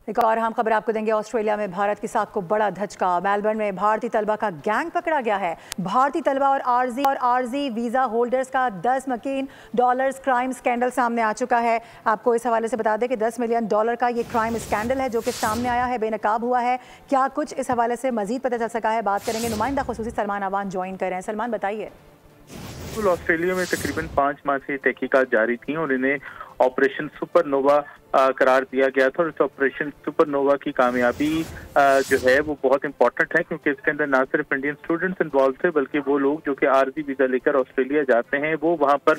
एक और अहम खबर आपको देंगे। ऑस्ट्रेलिया में भारत की साख को बड़ा धचका। मेलबर्न में भारतीय तलबा का गैंग पकड़ा गया है। भारतीय तलबा और आरजी वीजा होल्डर्स का $10 मिलियन क्राइम स्कैंडल सामने आ चुका है। आपको इस हवाले से बता दें कि $10 मिलियन का ये क्राइम स्कैंडल है जो कि सामने आया है, बेनकाब हुआ है। क्या कुछ इस हवाले से मजीद पता चल सका है, बात करेंगे। नुमाइंदा खुसूसी सलमान अवान ज्वाइन कर रहे हैं। सलमान, बताइए। ऑस्ट्रेलिया में तकरीबन 5 माह से तहकीकात जारी थी और इन्हें ऑपरेशन सुपरनोवा करार दिया गया था। और इस ऑपरेशन सुपरनोवा की कामयाबी जो है वो बहुत इंपॉर्टेंट है, क्योंकि इसके अंदर ना सिर्फ इंडियन स्टूडेंट्स इन्वॉल्व थे बल्कि वो लोग जो कि आरजी वीजा लेकर ऑस्ट्रेलिया जाते हैं वो वहां पर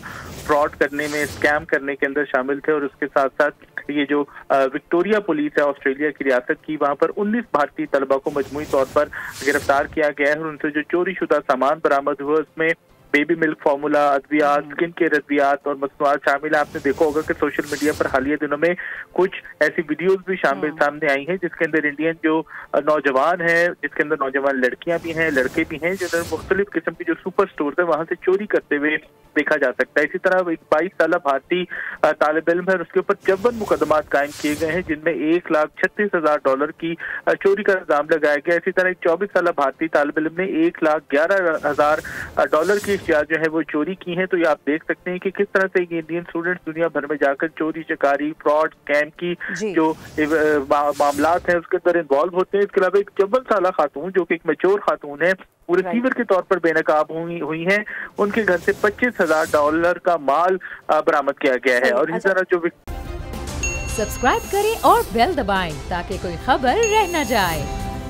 फ्रॉड करने में, स्कैम करने के अंदर शामिल थे। और उसके साथ साथ ये जो विक्टोरिया पुलिस है ऑस्ट्रेलिया की रियासत की, वहां पर 19 भारतीय तलबा को मजमूई तौर पर गिरफ्तार किया गया है। और उनसे जो चोरी शुदा सामान बरामद हुआ उसमें बेबी मिल्क फार्मूला, अद्वियात, स्किन केयर अद्वियात और मसनूआत शामिल है। आपने देखा होगा कि सोशल मीडिया पर हालिया दिनों में कुछ ऐसी वीडियोस भी सामने आई हैं जिसके अंदर इंडियन जो नौजवान है, जिसके अंदर नौजवान लड़कियां भी हैं, लड़के भी हैं, जिन्होंने मुख्तलिफ किस्म की जो सुपर स्टोर है वहां से चोरी करते हुए देखा जा सकता है। इसी तरह एक 22 साल भारतीय तालिब इल्म है और उसके ऊपर 54 मुकदमात कायम किए गए हैं जिनमें $1,36,000 की चोरी का इल्जाम लगाया गया। इसी तरह एक 24 साल भारतीय तालिब इल्म ने $1,11,000 की जो है वो चोरी की है। तो ये आप देख सकते हैं कि किस तरह से ये इंडियन स्टूडेंट्स दुनिया भर में जाकर चोरी, चकारी, फ्रॉड, स्कैम की जो मामलात हैं उसके अंदर इन्वॉल्व होते हैं। इसके अलावा एक 54 साल खातून जो कि एक मैच्योर खातून है वो रिसीवर के तौर पर बेनकाब हुई हैं। उनके घर से $25,000 का माल बरामद किया गया है। और इसी तरह जो सब्सक्राइब करें और बेल दबाएं ताकि कोई खबर रह न जाए।